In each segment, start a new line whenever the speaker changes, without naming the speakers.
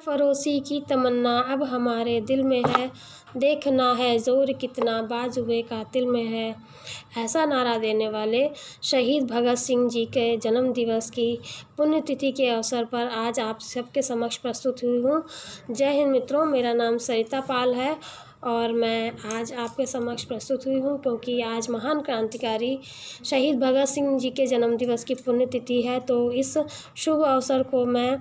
फरोशी की तमन्ना अब हमारे दिल में है, देखना है ज़ोर कितना बाजुए कातिल में है। ऐसा नारा देने वाले शहीद भगत सिंह जी के जन्म दिवस की पुण्यतिथि के अवसर पर आज आप सबके समक्ष प्रस्तुत हुई हूँ। जय हिंद मित्रों, मेरा नाम सरिता पाल है और मैं आज आपके समक्ष प्रस्तुत हुई हूँ क्योंकि आज महान क्रांतिकारी शहीद भगत सिंह जी के जन्म दिवस की पुण्यतिथि है। तो इस शुभ अवसर को मैं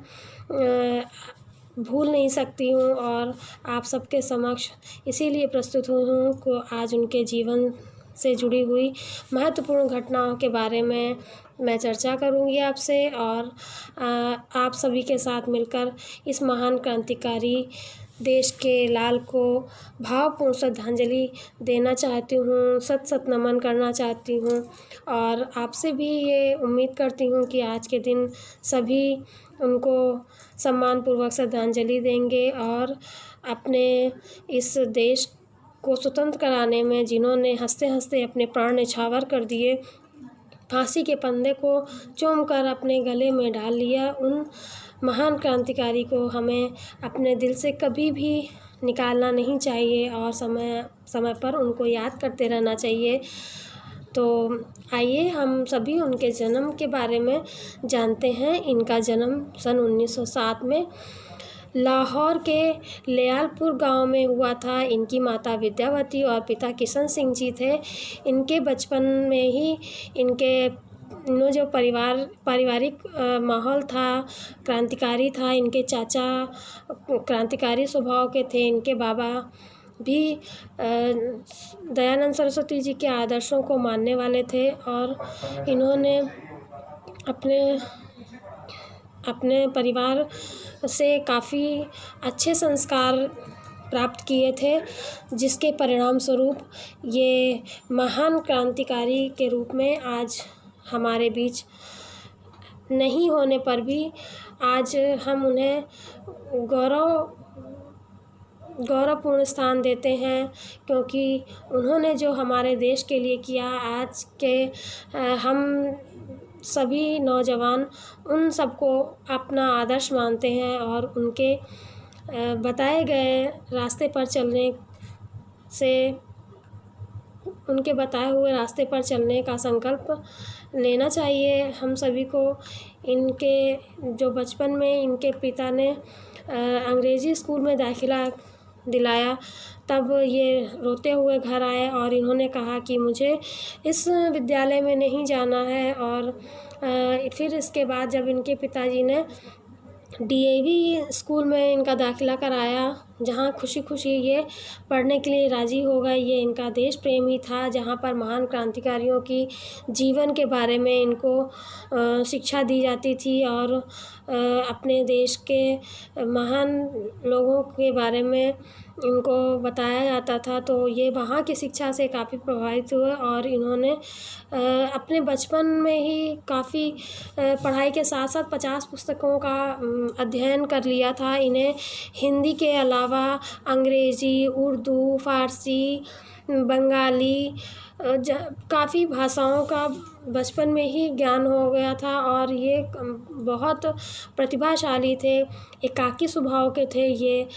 भूल नहीं सकती हूँ और आप सबके समक्ष इसीलिए प्रस्तुत हुई हूँ को आज उनके जीवन से जुड़ी हुई महत्वपूर्ण घटनाओं के बारे में मैं चर्चा करूँगी आपसे और आप सभी के साथ मिलकर इस महान क्रांतिकारी देश के लाल को भावपूर्ण श्रद्धांजलि देना चाहती हूँ, सत सत नमन करना चाहती हूँ और आपसे भी ये उम्मीद करती हूँ कि आज के दिन सभी उनको सम्मानपूर्वक श्रद्धांजलि देंगे और अपने इस देश को स्वतंत्र कराने में जिन्होंने हंसते हंसते अपने प्राण न्यौछावर कर दिए, फांसी के फंदे को चूमकर अपने गले में डाल लिया, उन महान क्रांतिकारी को हमें अपने दिल से कभी भी निकालना नहीं चाहिए और समय समय पर उनको याद करते रहना चाहिए। तो आइए हम सभी उनके जन्म के बारे में जानते हैं। इनका जन्म सन 1907 में लाहौर के लियालपुर गांव में हुआ था। इनकी माता विद्यावती और पिता किशन सिंह जी थे। इनके बचपन में ही इनके जो पारिवारिक माहौल था क्रांतिकारी था। इनके चाचा क्रांतिकारी स्वभाव के थे। इनके बाबा भी दयानंद सरस्वती जी के आदर्शों को मानने वाले थे और इन्होंने अपने परिवार से काफ़ी अच्छे संस्कार प्राप्त किए थे, जिसके परिणाम स्वरूप ये महान क्रांतिकारी के रूप में आज हमारे बीच नहीं होने पर भी आज हम उन्हें गौरवपूर्ण स्थान देते हैं क्योंकि उन्होंने जो हमारे देश के लिए किया, आज के हम सभी नौजवान उन सबको अपना आदर्श मानते हैं और उनके बताए गए रास्ते पर चलने से उनके बताए हुए रास्ते पर चलने का संकल्प लेना चाहिए हम सभी को। इनके जो बचपन में इनके पिता ने अंग्रेज़ी स्कूल में दाखिला दिलाया, तब ये रोते हुए घर आए और इन्होंने कहा कि मुझे इस विद्यालय में नहीं जाना है और फिर इसके बाद जब इनके पिताजी ने डीएवी स्कूल में इनका दाखिला कराया, जहाँ खुशी खुशी ये पढ़ने के लिए राज़ी हो गए। ये इनका देश प्रेम ही था, जहाँ पर महान क्रांतिकारियों की जीवन के बारे में इनको शिक्षा दी जाती थी और अपने देश के महान लोगों के बारे में इनको बताया जाता था। तो ये वहाँ की शिक्षा से काफ़ी प्रभावित हुए और इन्होंने अपने बचपन में ही काफ़ी पढ़ाई के साथ साथ 50 पुस्तकों का अध्ययन कर लिया था। इन्हें हिंदी के अलावा अंग्रेज़ी, उर्दू, फ़ारसी, बंगाली काफ़ी भाषाओं का बचपन में ही ज्ञान हो गया था और ये बहुत प्रतिभाशाली थे, एकाकी स्वभाव के थे। ये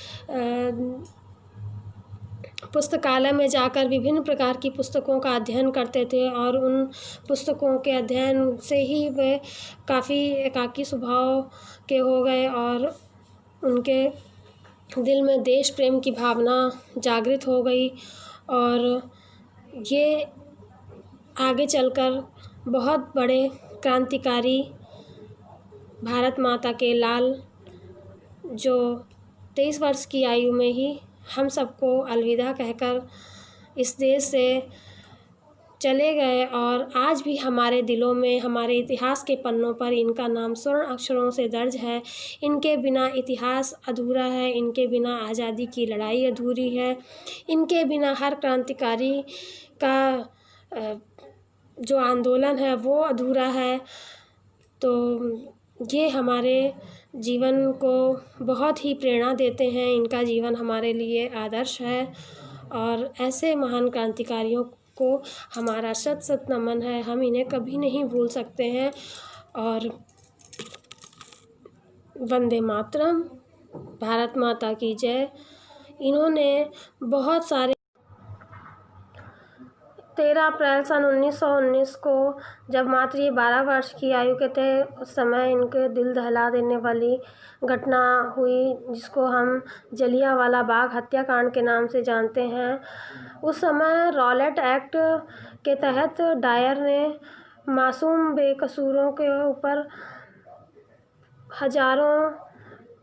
पुस्तकालय में जाकर विभिन्न प्रकार की पुस्तकों का अध्ययन करते थे और उन पुस्तकों के अध्ययन से ही वे काफ़ी एकाकी स्वभाव के हो गए और उनके दिल में देश प्रेम की भावना जागृत हो गई और ये आगे चलकर बहुत बड़े क्रांतिकारी भारत माता के लाल जो 23 वर्ष की आयु में ही हम सबको अलविदा कहकर इस देश से चले गए और आज भी हमारे दिलों में, हमारे इतिहास के पन्नों पर इनका नाम स्वर्ण अक्षरों से दर्ज है। इनके बिना इतिहास अधूरा है, इनके बिना आज़ादी की लड़ाई अधूरी है, इनके बिना हर क्रांतिकारी का जो आंदोलन है वो अधूरा है। तो ये हमारे जीवन को बहुत ही प्रेरणा देते हैं। इनका जीवन हमारे लिए आदर्श है और ऐसे महान क्रांतिकारियों को हमारा शत शत नमन है। हम इन्हें कभी नहीं भूल सकते हैं और वंदे मातरम। भारत माता की जय। इन्होंने बहुत सारे 13 अप्रैल सन 1919 को जब मात्र ये 12 वर्ष की आयु के थे, उस समय इनके दिल दहला देने वाली घटना हुई, जिसको हम जलियांवाला बाग हत्याकांड के नाम से जानते हैं। उस समय रॉलेट एक्ट के तहत डायर ने मासूम बेकसूरों के ऊपर हज़ारों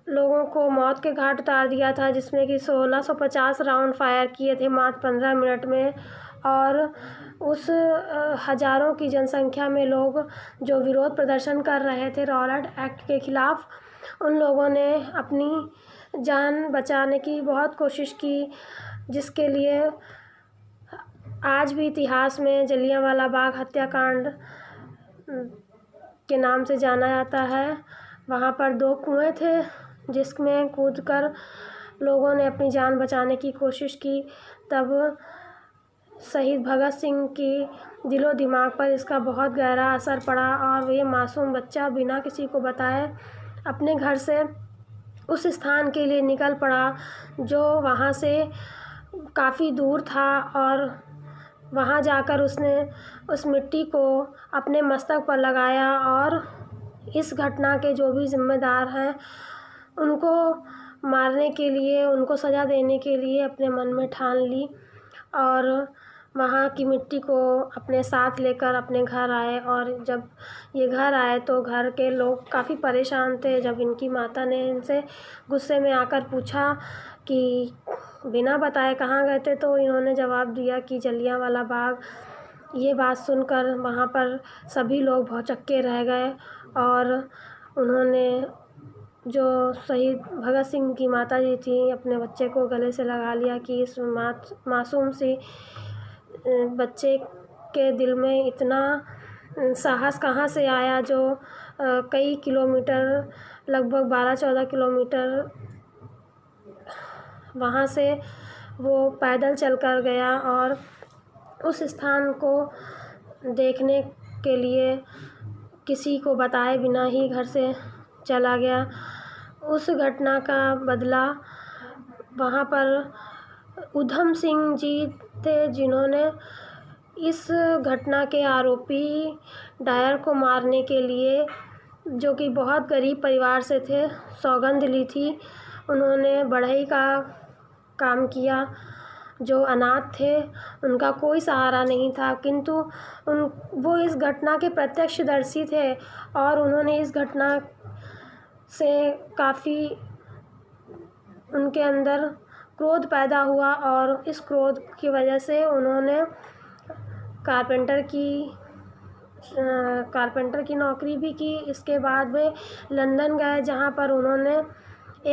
लोगों को मौत के घाट उतार दिया था, जिसमें कि 1650 राउंड फायर किए थे मात्र 15 मिनट में। और उस हज़ारों की जनसंख्या में लोग जो विरोध प्रदर्शन कर रहे थे रॉलेट एक्ट के ख़िलाफ़, उन लोगों ने अपनी जान बचाने की बहुत कोशिश की, जिसके लिए आज भी इतिहास में जलियांवाला बाग हत्याकांड के नाम से जाना जाता है। वहाँ पर 2 कुएं थे, जिसमें कूदकर लोगों ने अपनी जान बचाने की कोशिश की। तब शहीद भगत सिंह की दिलो दिमाग पर इसका बहुत गहरा असर पड़ा और ये मासूम बच्चा बिना किसी को बताए अपने घर से उस स्थान के लिए निकल पड़ा, जो वहाँ से काफ़ी दूर था। और वहाँ जाकर उसने उस मिट्टी को अपने मस्तक पर लगाया और इस घटना के जो भी ज़िम्मेदार हैं उनको मारने के लिए, उनको सज़ा देने के लिए अपने मन में ठान ली और वहाँ की मिट्टी को अपने साथ लेकर अपने घर आए। और जब ये घर आए तो घर के लोग काफ़ी परेशान थे। जब इनकी माता ने इनसे गुस्से में आकर पूछा कि बिना बताए कहाँ गए थे, तो इन्होंने जवाब दिया कि जलियांवाला बाग। ये बात सुनकर वहाँ पर सभी लोग भौचक्के रह गए और उन्होंने, जो शहीद भगत सिंह की माता जी थी, अपने बच्चे को गले से लगा लिया कि इस मासूम सी बच्चे के दिल में इतना साहस कहाँ से आया, जो कई किलोमीटर, लगभग 12-14 किलोमीटर वहाँ से वो पैदल चलकर गया और उस स्थान को देखने के लिए किसी को बताए बिना ही घर से चला गया। उस घटना का बदला वहाँ पर उधम सिंह जी थे, जिन्होंने इस घटना के आरोपी डायर को मारने के लिए, जो कि बहुत गरीब परिवार से थे, सौगंध ली थी। उन्होंने बढ़ई का काम किया। जो अनाथ थे, उनका कोई सहारा नहीं था, किंतु वो इस घटना के प्रत्यक्षदर्शी थे और उन्होंने इस घटना से काफ़ी उनके अंदर क्रोध पैदा हुआ और इस क्रोध की वजह से उन्होंने कारपेंटर की नौकरी भी की। इसके बाद वे लंदन गए, जहाँ पर उन्होंने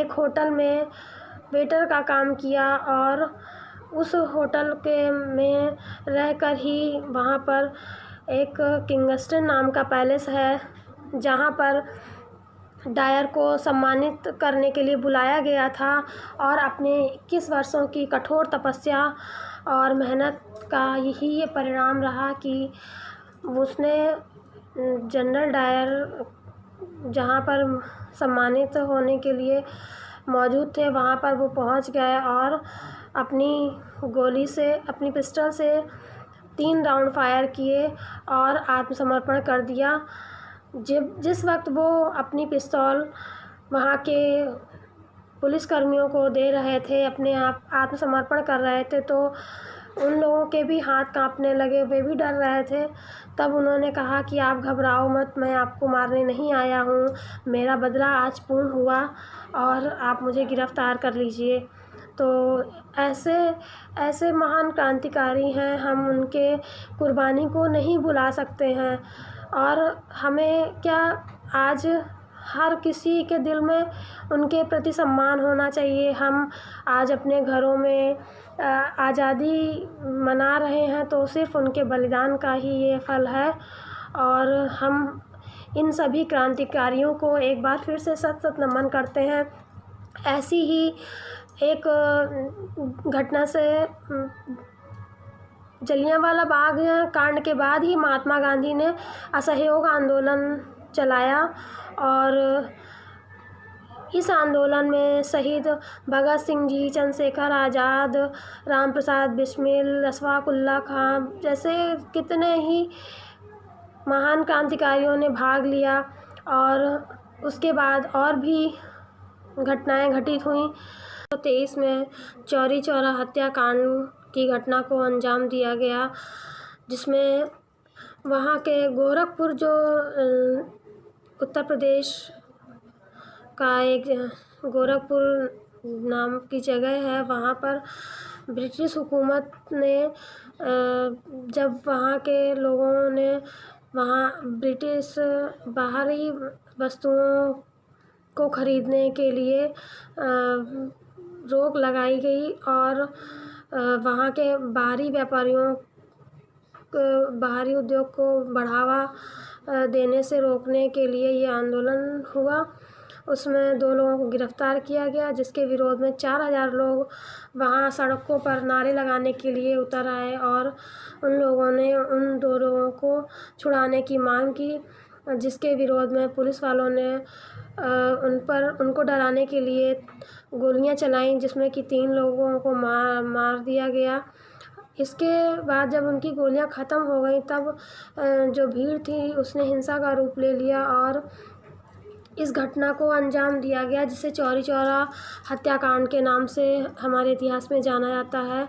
एक होटल में वेटर का काम किया और उस होटल में रहकर ही वहाँ पर एक किंगस्टन नाम का पैलेस है, जहाँ पर डायर को सम्मानित करने के लिए बुलाया गया था। और अपने 21 वर्षों की कठोर तपस्या और मेहनत का यही ये परिणाम रहा कि उसने जनरल डायर जहाँ पर सम्मानित होने के लिए मौजूद थे, वहाँ पर वो पहुँच गए और अपनी गोली से, अपनी पिस्टल से 3 राउंड फायर किए और आत्मसमर्पण कर दिया। जिस वक्त वो अपनी पिस्तौल वहाँ के पुलिसकर्मियों को दे रहे थे, अपने आप आत्मसमर्पण कर रहे थे, तो उन लोगों के भी हाथ कांपने लगे, वे भी डर रहे थे। तब उन्होंने कहा कि आप घबराओ मत, मैं आपको मारने नहीं आया हूँ, मेरा बदला आज पूर्ण हुआ और आप मुझे गिरफ़्तार कर लीजिए। तो ऐसे महान क्रांतिकारी हैं, हम उनके कुर्बानी को नहीं भुला सकते हैं। और हमें क्या, आज हर किसी के दिल में उनके प्रति सम्मान होना चाहिए। हम आज अपने घरों में आज़ादी मना रहे हैं तो सिर्फ़ उनके बलिदान का ही ये फल है। और हम इन सभी क्रांतिकारियों को एक बार फिर से सत सत नमन करते हैं। ऐसी ही एक घटना से, जलियांवाला बाग कांड के बाद ही महात्मा गांधी ने असहयोग आंदोलन चलाया और इस आंदोलन में शहीद भगत सिंह जी, चंद्रशेखर आज़ाद, राम प्रसाद बिस्मिल, अशफाक उल्लाह खां जैसे कितने ही महान क्रांतिकारियों ने भाग लिया। और उसके बाद और भी घटनाएं घटित हुईं। 2023 में चौरी चौरा हत्याकांड की घटना को अंजाम दिया गया, जिसमें वहाँ के गोरखपुर जो उत्तर प्रदेश का एक गोरखपुर नाम की जगह है, वहाँ पर ब्रिटिश हुकूमत ने जब वहाँ के लोगों ने वहाँ ब्रिटिश बाहरी वस्तुओं को ख़रीदने के लिए रोक लगाई गई और वहाँ के बाहरी व्यापारियों बाहरी उद्योग को बढ़ावा देने से रोकने के लिए ये आंदोलन हुआ। उसमें 2 लोगों को गिरफ़्तार किया गया, जिसके विरोध में 4000 लोग वहाँ सड़कों पर नारे लगाने के लिए उतर आए और उन लोगों ने उन 2 लोगों को छुड़ाने की मांग की, जिसके विरोध में पुलिस वालों ने उनको डराने के लिए गोलियां चलाईं, जिसमें कि 3 लोगों को मार दिया गया। इसके बाद जब उनकी गोलियां ख़त्म हो गई, तब जो भीड़ थी उसने हिंसा का रूप ले लिया और इस घटना को अंजाम दिया गया, जिसे चौरी चौरा हत्याकांड के नाम से हमारे इतिहास में जाना जाता है।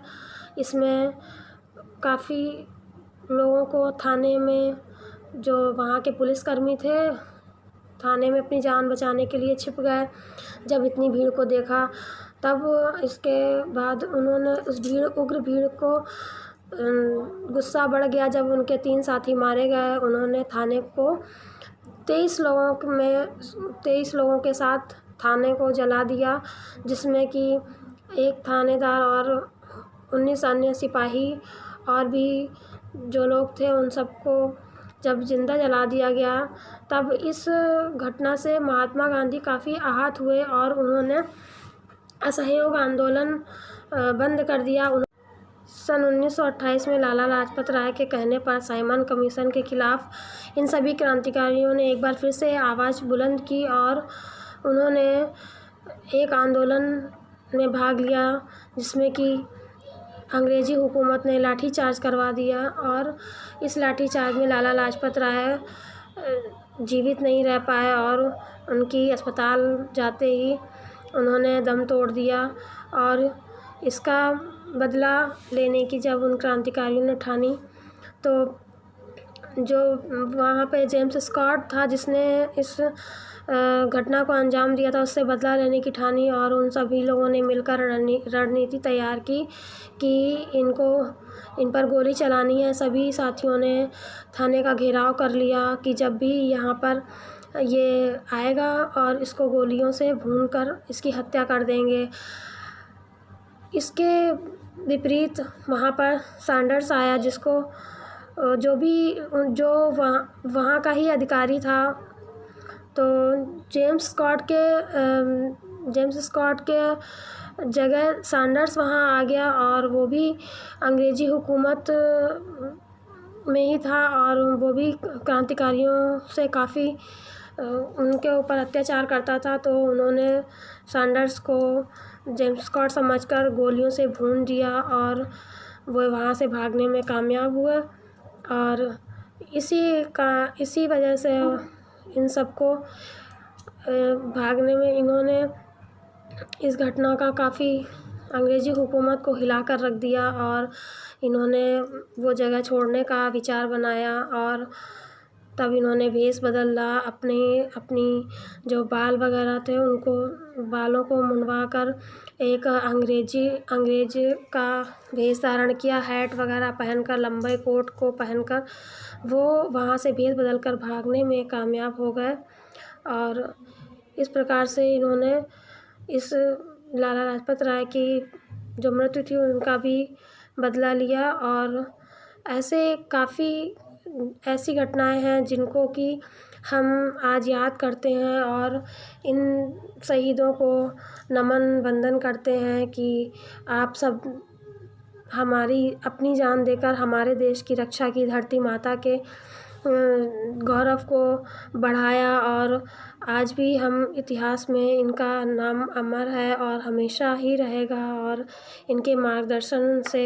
इसमें काफ़ी लोगों को थाने में, जो वहाँ के पुलिसकर्मी थे, थाने में अपनी जान बचाने के लिए छिप गए। जब इतनी भीड़ को देखा, तब इसके बाद उन्होंने उस उग्र भीड़ को गुस्सा बढ़ गया। जब उनके 3 साथी मारे गए, उन्होंने थाने को 23 लोगों के साथ थाने को जला दिया, जिसमें कि एक थानेदार और 19 अन्य सिपाही और भी जो लोग थे, उन सबको जब जिंदा जला दिया गया। तब इस घटना से महात्मा गांधी काफ़ी आहत हुए और उन्होंने असहयोग आंदोलन बंद कर दिया। सन 1928 में लाला लाजपत राय के कहने पर साइमन कमीशन के खिलाफ इन सभी क्रांतिकारियों ने एक बार फिर से आवाज़ बुलंद की और उन्होंने एक आंदोलन में भाग लिया, जिसमें कि अंग्रेज़ी हुकूमत ने लाठीचार्ज करवा दिया और इस लाठीचार्ज में लाला लाजपत राय जीवित नहीं रह पाए और उनकी अस्पताल जाते ही उन्होंने दम तोड़ दिया। और इसका बदला लेने की जब उन क्रांतिकारियों ने ठानी, तो जो वहाँ पे जेम्स स्कॉट था, जिसने इस घटना को अंजाम दिया था, उससे बदला लेने की ठानी और उन सभी लोगों ने मिलकर रणनीति तैयार की कि इन पर गोली चलानी है। सभी साथियों ने थाने का घेराव कर लिया कि जब भी यहाँ पर ये आएगा और इसको गोलियों से भूनकर इसकी हत्या कर देंगे। इसके विपरीत वहाँ पर सैंडर्स आया, जिसको जो वहाँ का ही अधिकारी था। तो जेम्स स्कॉट के जगह सैंडर्स वहाँ आ गया और वो भी अंग्रेज़ी हुकूमत में ही था और वो भी क्रांतिकारियों से काफ़ी उनके ऊपर अत्याचार करता था। तो उन्होंने सैंडर्स को जेम्स स्कॉट समझकर गोलियों से भून दिया और वो वहाँ से भागने में कामयाब हुए। और इसी वजह से इन सबको भागने में इन्होंने इस घटना का काफ़ी अंग्रेज़ी हुकूमत को हिला कर रख दिया और इन्होंने वो जगह छोड़ने का विचार बनाया। और तब इन्होंने भेष बदला, अपनी जो बाल वगैरह थे उनको बालों को मुंडवा कर एक अंग्रेज का भेष धारण किया, हैट वगैरह पहनकर, लंबे कोट को पहनकर वो वहाँ से भेष बदल कर भागने में कामयाब हो गए। और इस प्रकार से इन्होंने इस लाला लाजपत राय की जो मृत्यु थी उनका भी बदला लिया। और ऐसी घटनाएं हैं जिनको कि हम आज याद करते हैं और इन शहीदों को नमन वंदन करते हैं कि आप सब अपनी जान देकर हमारे देश की रक्षा की, धरती माता के गौरव को बढ़ाया और आज भी हम इतिहास में इनका नाम अमर है और हमेशा ही रहेगा। और इनके मार्गदर्शन से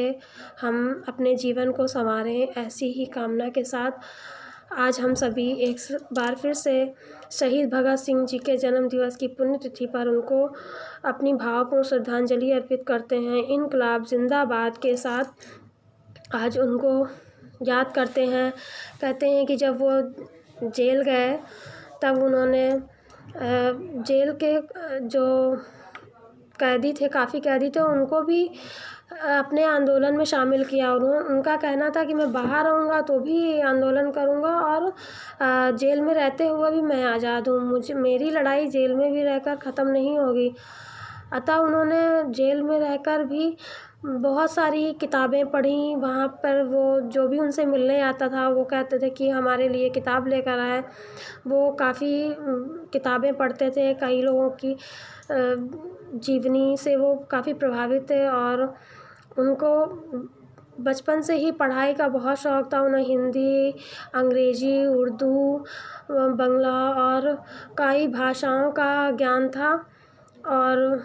हम अपने जीवन को सँवारें, ऐसी ही कामना के साथ आज हम सभी एक बार फिर से शहीद भगत सिंह जी के जन्म दिवस की पुण्यतिथि पर उनको अपनी भावपूर्ण श्रद्धांजलि अर्पित करते हैं। इनकलाब जिंदाबाद के साथ आज उनको याद करते हैं। कहते हैं कि जब वो जेल गए तब उन्होंने जेल के जो कैदी थे, काफ़ी कैदी थे, उनको भी अपने आंदोलन में शामिल किया और उनका कहना था कि मैं बाहर रहूँगा तो भी आंदोलन करूँगा और जेल में रहते हुए भी मैं आज़ाद हूँ, मेरी लड़ाई जेल में भी रहकर ख़त्म नहीं होगी। अतः उन्होंने जेल में रहकर भी बहुत सारी किताबें पढ़ी। वहाँ पर वो जो भी उनसे मिलने आता था वो कहते थे कि हमारे लिए किताब लेकर आए। वो काफ़ी किताबें पढ़ते थे, कई लोगों की जीवनी से वो काफ़ी प्रभावित थे और उनको बचपन से ही पढ़ाई का बहुत शौक़ था। उन्हें हिंदी, अंग्रेज़ी, उर्दू, बंगला और कई भाषाओं का ज्ञान था और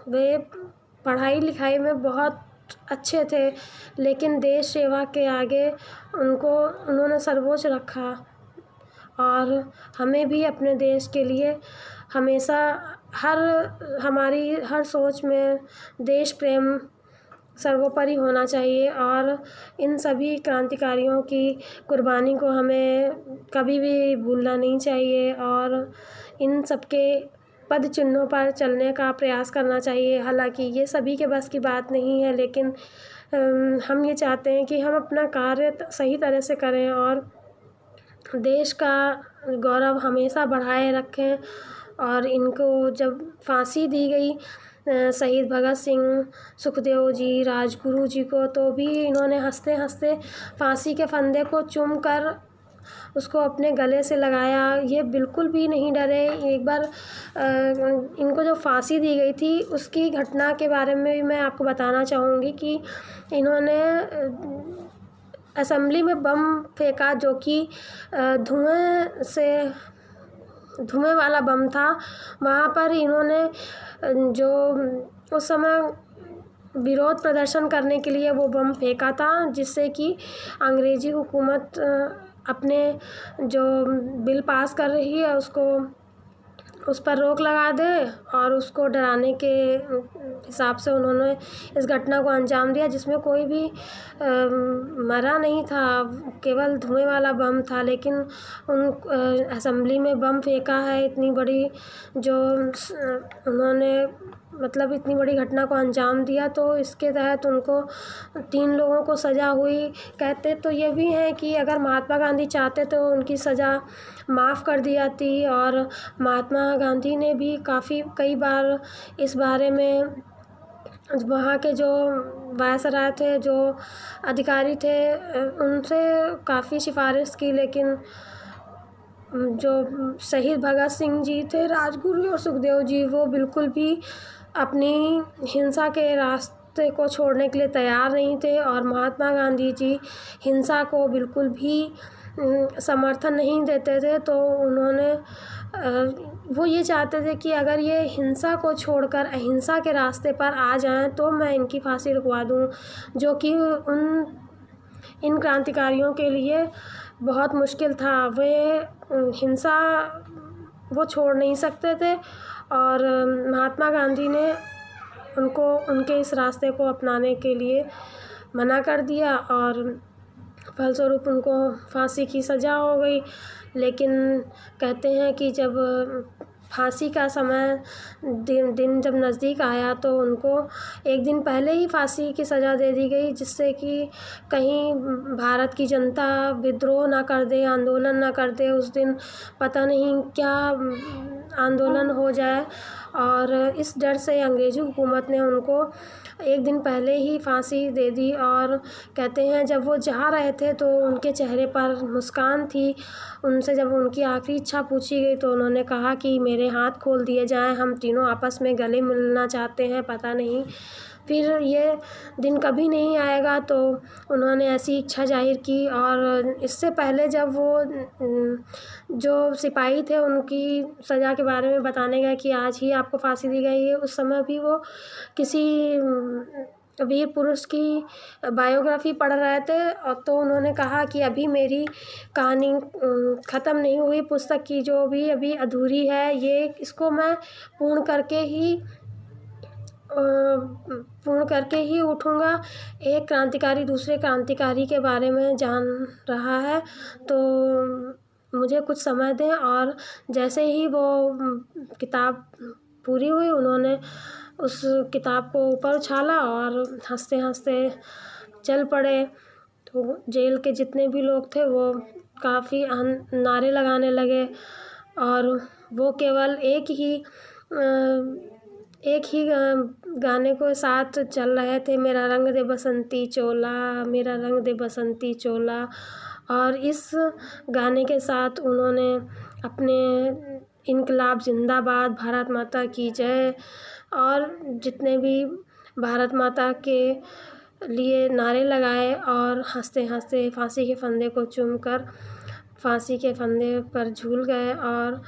वे पढ़ाई लिखाई में बहुत अच्छे थे, लेकिन देश सेवा के आगे उन्होंने सर्वोच्च रखा। और हमें भी अपने देश के लिए हमेशा हमारी हर सोच में देश प्रेम सर्वोपरि होना चाहिए और इन सभी क्रांतिकारियों की कुर्बानी को हमें कभी भी भूलना नहीं चाहिए और इन सबके पद चिन्हों पर चलने का प्रयास करना चाहिए। हालांकि ये सभी के बस की बात नहीं है, लेकिन हम ये चाहते हैं कि हम अपना कार्य सही तरह से करें और देश का गौरव हमेशा बढ़ाए रखें। और इनको जब फांसी दी गई शहीद भगत सिंह, सुखदेव जी, राजगुरु जी को, तो भी इन्होंने हंसते हंसते फांसी के फंदे को चूमकर उसको अपने गले से लगाया। ये बिल्कुल भी नहीं डरे। एक बार इनको जो फांसी दी गई थी उसकी घटना के बारे में भी मैं आपको बताना चाहूँगी कि इन्होंने असेंबली में बम फेंका जो कि धुएं वाला बम था। वहाँ पर इन्होंने जो उस समय विरोध प्रदर्शन करने के लिए वो बम फेंका था, जिससे कि अंग्रेज़ी हुकूमत अपने जो बिल पास कर रही है उस पर रोक लगा दे और उसको डराने के हिसाब से उन्होंने इस घटना को अंजाम दिया, जिसमें कोई भी मरा नहीं था, केवल धुएं वाला बम था। लेकिन असेंबली में बम फेंका है, इतनी बड़ी जो उन्होंने मतलब इतनी बड़ी घटना को अंजाम दिया, तो इसके तहत उनको 3 लोगों को सज़ा हुई। कहते तो ये भी हैं कि अगर महात्मा गांधी चाहते तो उनकी सज़ा माफ़ कर दी जाती और महात्मा गांधी ने भी कई बार इस बारे में वहाँ के जो वायसराय थे, जो अधिकारी थे, उनसे काफ़ी सिफारिश की, लेकिन जो शहीद भगत सिंह जी थे, राजगुरु और सुखदेव जी, वो बिल्कुल भी अपनी हिंसा के रास्ते को छोड़ने के लिए तैयार नहीं थे और महात्मा गांधी जी हिंसा को बिल्कुल भी समर्थन नहीं देते थे। तो वो ये चाहते थे कि अगर ये हिंसा को छोड़कर अहिंसा के रास्ते पर आ जाएं तो मैं इनकी फांसी रुकवा दूं, जो कि इन क्रांतिकारियों के लिए बहुत मुश्किल था। वे हिंसा वो छोड़ नहीं सकते थे और महात्मा गांधी ने उनके इस रास्ते को अपनाने के लिए मना कर दिया और फलस्वरूप उनको फांसी की सज़ा हो गई। लेकिन कहते हैं कि जब फांसी का समय दिन जब नज़दीक आया तो उनको एक दिन पहले ही फांसी की सज़ा दे दी गई, जिससे कि कहीं भारत की जनता विद्रोह ना कर दे, आंदोलन ना कर दे। उस दिन पता नहीं क्या आंदोलन हो जाए और इस डर से अंग्रेज़ी हुकूमत ने उनको एक दिन पहले ही फांसी दे दी। और कहते हैं जब वो जा रहे थे तो उनके चेहरे पर मुस्कान थी। उनसे जब उनकी आखिरी इच्छा पूछी गई तो उन्होंने कहा कि मेरे हाथ खोल दिए जाएं, हम तीनों आपस में गले मिलना चाहते हैं। पता नहीं फिर ये दिन कभी नहीं आएगा। तो उन्होंने ऐसी इच्छा ज़ाहिर की। और इससे पहले जब वो जो सिपाही थे उनकी सज़ा के बारे में बताने गए कि आज ही आपको फांसी दी गई है, उस समय भी वो किसी वीर पुरुष की बायोग्राफी पढ़ रहे थे। और तो उन्होंने कहा कि अभी मेरी कहानी ख़त्म नहीं हुई, पुस्तक की जो भी अभी अधूरी है, इसको मैं पूर्ण करके ही उठूँगा। एक क्रांतिकारी दूसरे क्रांतिकारी के बारे में जान रहा है, तो मुझे कुछ समय दें। और जैसे ही वो किताब पूरी हुई, उन्होंने उस किताब को ऊपर उछाला और हंसते हंसते चल पड़े। तो जेल के जितने भी लोग थे वो काफ़ी नारे लगाने लगे। और वो केवल एक ही गाने को साथ चल रहे थे, मेरा रंग दे बसंती चोला, मेरा रंग दे बसंती चोला। और इस गाने के साथ उन्होंने अपने इनकलाब जिंदाबाद, भारत माता की जय और जितने भी भारत माता के लिए नारे लगाए और हंसते हंसते फांसी के फंदे को चूमकर फांसी के फंदे पर झूल गए। और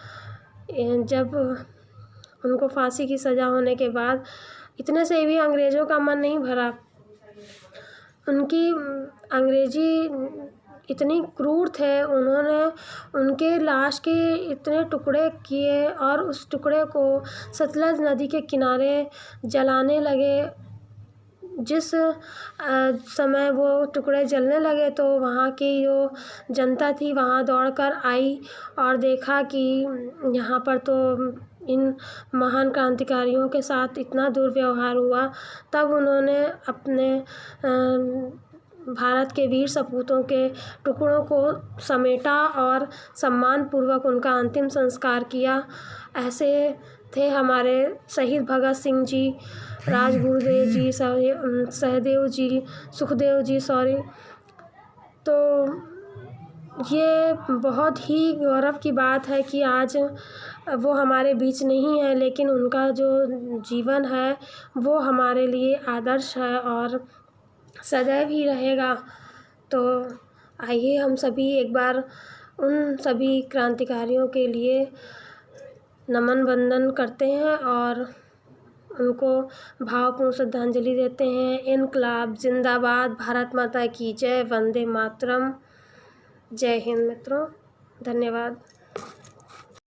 जब उनको फांसी की सज़ा होने के बाद इतने से भी अंग्रेज़ों का मन नहीं भरा। उनकी अंग्रेज़ी इतनी क्रूर थे, उन्होंने उनके लाश के इतने टुकड़े किए और उस टुकड़े को सतलज नदी के किनारे जलाने लगे। जिस समय वो टुकड़े जलने लगे तो वहाँ की जो जनता थी वहाँ दौड़कर आई और देखा कि यहाँ पर तो इन महान क्रांतिकारियों के साथ इतना दुर्व्यवहार हुआ। तब उन्होंने अपने भारत के वीर सपूतों के टुकड़ों को समेटा और सम्मानपूर्वक उनका अंतिम संस्कार किया। ऐसे थे हमारे शहीद भगत सिंह जी, राजगुरुदेव जी, सहदेव जी, सुखदेव जी, तो ये बहुत ही गौरव की बात है कि आज वो हमारे बीच नहीं है, लेकिन उनका जो जीवन है वो हमारे लिए आदर्श है और सदैव ही रहेगा। तो आइए हम सभी एक बार उन सभी क्रांतिकारियों के लिए नमन वंदन करते हैं और उनको भावपूर्ण श्रद्धांजलि देते हैं। इनकलाब जिंदाबाद, भारत माता की जय, वंदे मातरम। जय हिंद मित्रों, धन्यवाद।